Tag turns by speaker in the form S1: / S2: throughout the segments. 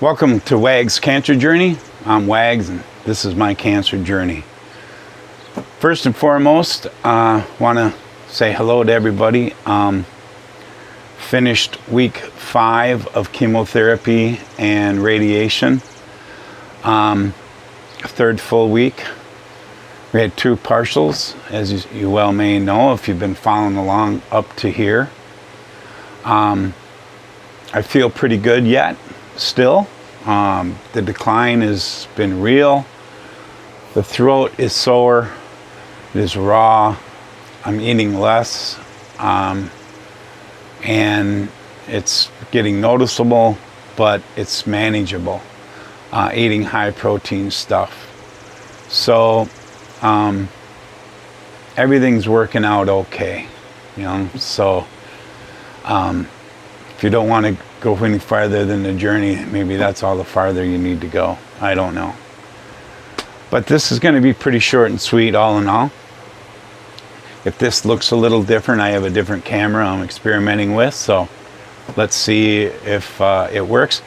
S1: Welcome to Wags Cancer Journey. I'm Wags and this is my cancer journey. First and foremost, want to say hello to everybody. Finished week 5 of chemotherapy and radiation. Third full week. We had 2 partials, as you well may know if you've been following along up to here. I feel pretty good yet. Still, the decline has been real. The throat is sore. It is raw. I'm eating less, and it's getting noticeable, but it's manageable. Eating high protein stuff. So everything's working out okay, you know. So if you don't want to go any farther than the journey, maybe that's all the farther you need to go. I don't know. But this is going to be pretty short and sweet all in all. If this looks a little different, I have a different camera I'm experimenting with, so let's see if it works.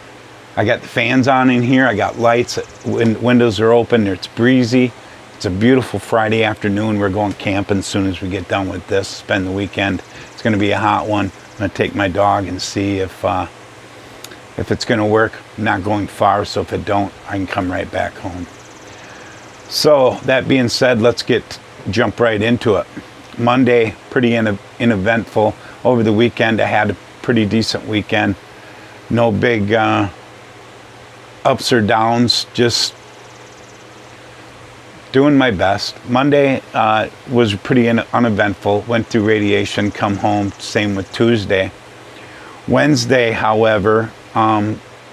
S1: I got the fans on in here. I got lights. Windows are open. It's breezy. It's a beautiful Friday afternoon. We're going camping as soon as we get done with this. Spend the weekend. It's going to be a hot one. I'm going to take my dog and see if it's going to work. I'm not going far, so if it don't, I can come right back home. So that being said, let's jump right into it. Monday, pretty uneventful. Over the weekend, I had a pretty decent weekend. No big ups or downs, just doing my best. Monday was pretty uneventful. Went through radiation, come home. Same with Tuesday. Wednesday, however,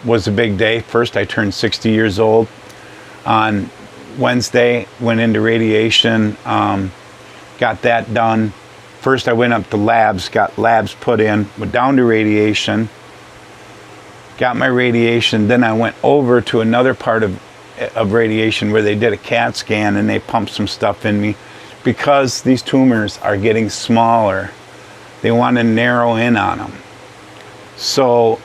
S1: was a big day. First, I turned 60 years old. On Wednesday, went into radiation, got that done. First, I went up to labs, got labs put in, went down to radiation, got my radiation. Then I went over to another part of radiation where they did a CAT scan and they pumped some stuff in me because these tumors are getting smaller. They want to narrow in on them. So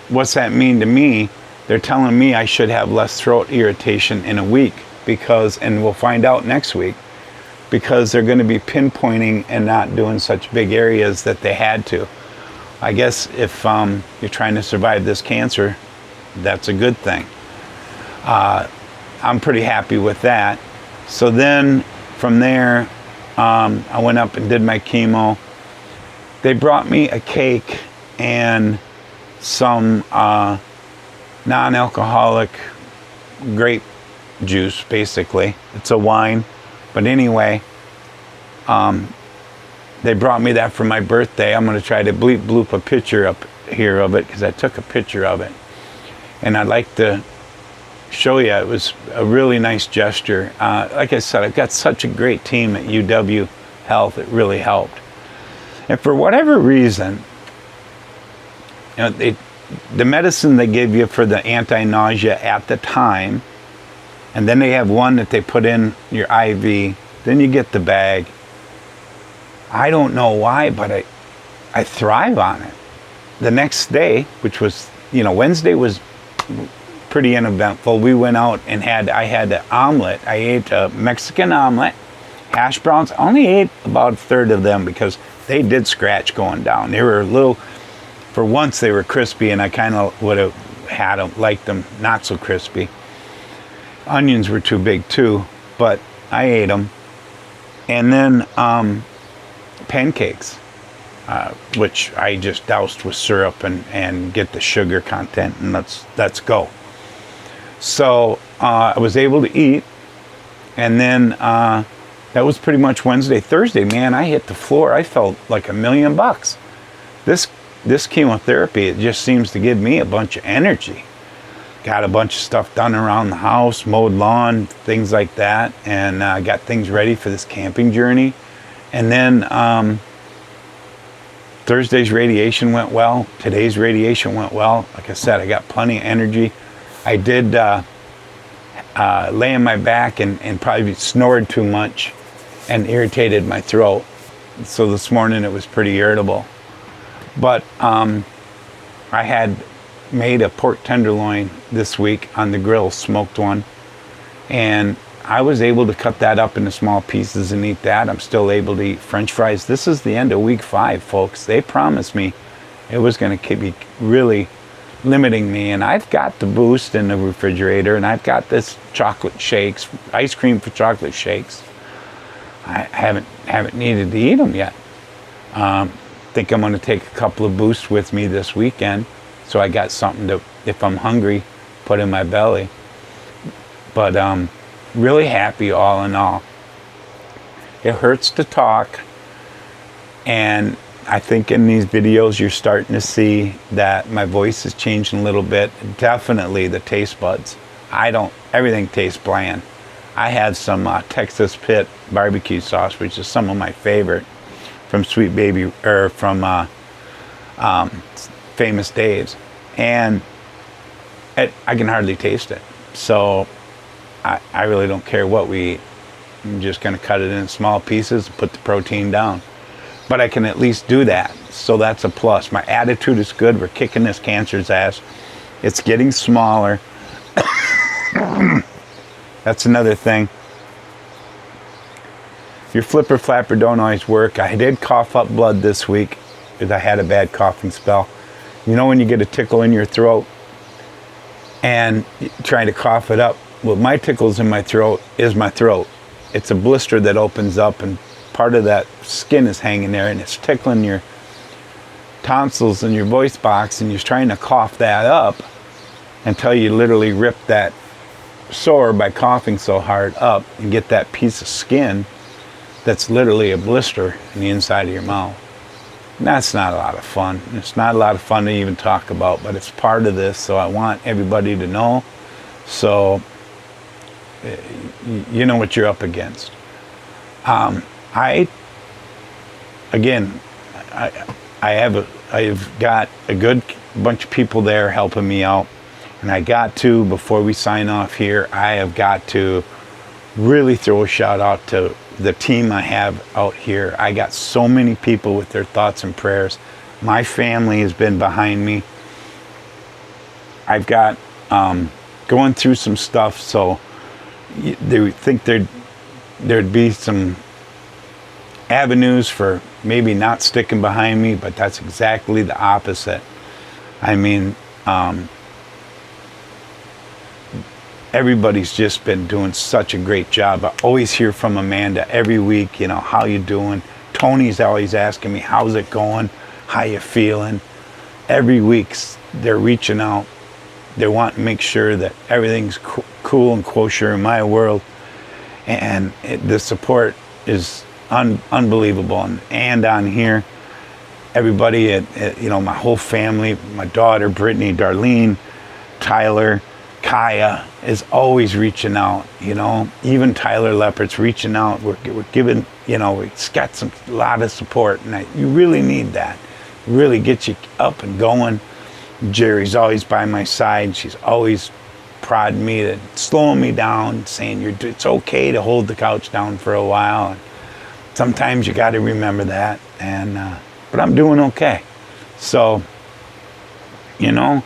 S1: what's that mean to me? They're telling me I should have less throat irritation in a week because, and we'll find out next week, because they're going to be pinpointing and not doing such big areas that they had to. I guess if you're trying to survive this cancer, that's a good thing. I'm pretty happy with that. So then from there, I went up and did my chemo. They brought me a cake and some non-alcoholic grape juice, basically. It's a wine. But anyway, they brought me that for my birthday. I'm going to try to bloop a picture up here of it because I took a picture of it. And I'd like to show you. It was a really nice gesture. Like I said, I've got such a great team at UW Health. It really helped. And for whatever reason, you know, the medicine they give you for the anti-nausea at the time, and then they have one that they put in your IV, then you get the bag. I don't know why, but I thrive on it. The next day, which was, Wednesday was pretty uneventful. We went out and I had an omelet. I ate a Mexican omelet, hash browns. I only ate about a third of them because they did scratch going down. They were a little, for once they were crispy, and I kind of would have liked them not so crispy. Onions were too big too, but I ate them. And then pancakes, which I just doused with syrup and get the sugar content, and let's go. So I was able to eat, and then that was pretty much Wednesday. Thursday, man, I hit the floor. I felt like $1 million. This chemotherapy, it just seems to give me a bunch of energy. Got a bunch of stuff done around the house, mowed lawn, things like that, and got things ready for this camping journey. And then Thursday's radiation went well. Today's radiation went well. Like I said, I got plenty of energy. I did lay on my back and probably snored too much and irritated my throat. So this morning it was pretty irritable. But I had made a pork tenderloin this week on the grill, smoked one, and I was able to cut that up into small pieces and eat that. I'm still able to eat French fries. This is the end of week 5, folks. They promised me it was going to be really limiting me, and I've got the Boost in the refrigerator, and I've got this chocolate shakes, ice cream for chocolate shakes. I haven't needed to eat them yet. Think I'm going to take a couple of Boosts with me this weekend, so I got something to, if I'm hungry, put in my belly. But really happy all in all. It hurts to talk, and I think in these videos you're starting to see that my voice is changing a little bit. Definitely the taste buds. Everything tastes bland. I had some Texas Pit barbecue sauce, which is some of my favorite from Sweet Baby, or from Famous Dave's, and I can hardly taste it. So I really don't care what we eat. I'm just going to cut it in small pieces and put the protein down. But I can at least do that, so that's a plus. My attitude is good. We're kicking this cancer's ass. It's getting smaller. That's another thing. Your flipper flapper don't always work. I did cough up blood this week because I had a bad coughing spell. You know when you get a tickle in your throat and trying to cough it up? Well, my tickles in my throat is my throat. It's a blister that opens up, and part of that skin is hanging there, and it's tickling your tonsils and your voice box, and you're trying to cough that up until you literally rip that sore by coughing so hard up and get that piece of skin that's literally a blister in the inside of your mouth. And that's not a lot of fun. It's not a lot of fun to even talk about, but it's part of this, so I want everybody to know, so you know what you're up against. I've got a good bunch of people there helping me out, and I got to, before we sign off here, I have got to really throw a shout out to the team I have out here. I got so many people with their thoughts and prayers. My family has been behind me. I've got going through some stuff, so they think there'd be some avenues for maybe not sticking behind me, but that's exactly the opposite. I mean, everybody's just been doing such a great job. I always hear from Amanda every week, you know, how you doing? Tony's always asking me, how's it going? How you feeling? Every week they're reaching out. They want to make sure that everything's cool and kosher in my world. And the support is unbelievable. And on here, everybody, you know, my whole family, my daughter, Brittany, Darlene, Tyler, Kaya is always reaching out, you know. Even Tyler Leppert's reaching out. We're giving, you know, it's got a lot of support, and you really need that. Really get you up and going. Jerry's always by my side. She's always prodding me, to slowing me down, saying it's okay to hold the couch down for a while. And sometimes you got to remember that. And but I'm doing okay. So, you know,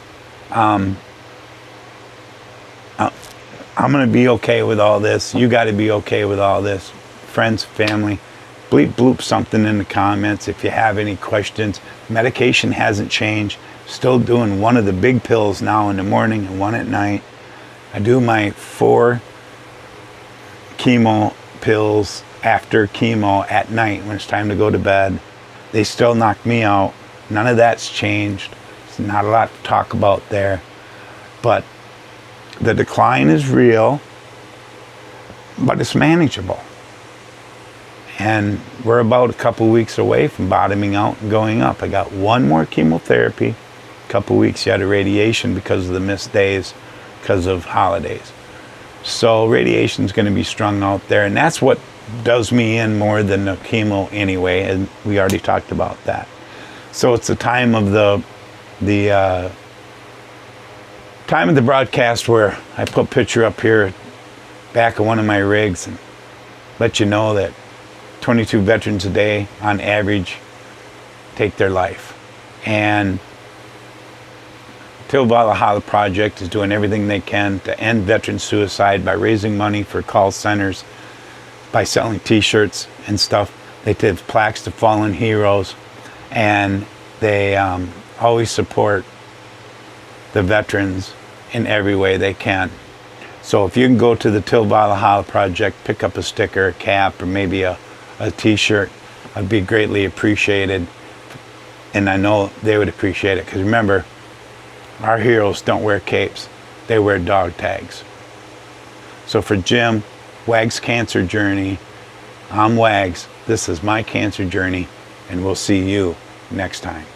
S1: I'm going to be okay with all this. You got to be okay with all this. Friends, family, bleep bloop something in the comments if you have any questions. Medication hasn't changed. Still doing one of the big pills now in the morning and one at night. I do my 4 chemo pills after chemo at night when it's time to go to bed. They still knock me out. None of that's changed. There's not a lot to talk about there. But the decline is real, but it's manageable. And we're about a couple weeks away from bottoming out and going up. I got one more chemotherapy, a couple weeks yet of radiation because of the missed days, because of holidays. So radiation's going to be strung out there, and that's what does me in more than the chemo anyway, and we already talked about that. So it's the time of the time of the broadcast where I put a picture up here back of one of my rigs and let you know that 22 veterans a day on average take their life. And Till Valhalla Project is doing everything they can to end veteran suicide by raising money for call centers, by selling t-shirts and stuff. They did plaques to fallen heroes, and they always support the veterans in every way they can. So if you can go to the Till Valhalla Project, pick up a sticker, a cap, or maybe a t-shirt, I'd be greatly appreciated. And I know they would appreciate it, because remember, our heroes don't wear capes, they wear dog tags. So for Jim, Wags Cancer Journey, I'm Wags, this is my cancer journey, and we'll see you next time.